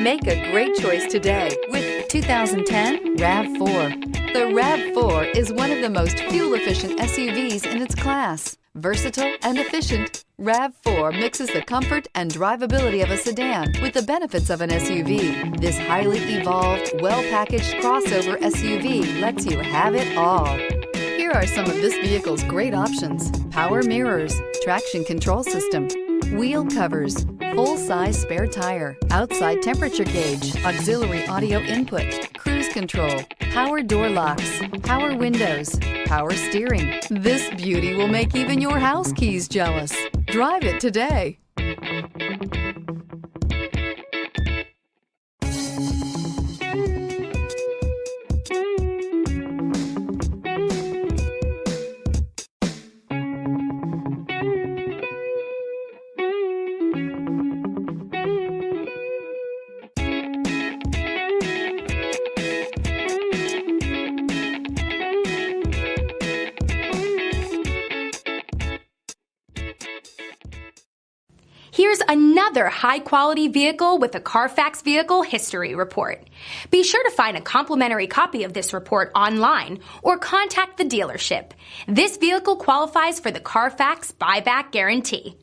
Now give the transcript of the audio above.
Make a great choice today with 2010 RAV4. The RAV4 is one of the most fuel-efficient SUVs in its class. Versatile and efficient, RAV4 mixes the comfort and drivability of a sedan with the benefits of an SUV. This highly evolved, well-packaged crossover SUV lets you have it all. Here are some of this vehicle's great options: power mirrors, traction control system, wheel covers, full-size spare tire, outside temperature gauge, auxiliary audio input, cruise control, power door locks, power windows, power steering. This beauty will make even your house keys jealous. Drive it today. Here's another high-quality vehicle with a Carfax Vehicle History Report. Be sure to find a complimentary copy of this report online or contact the dealership. This vehicle qualifies for the Carfax Buyback Guarantee.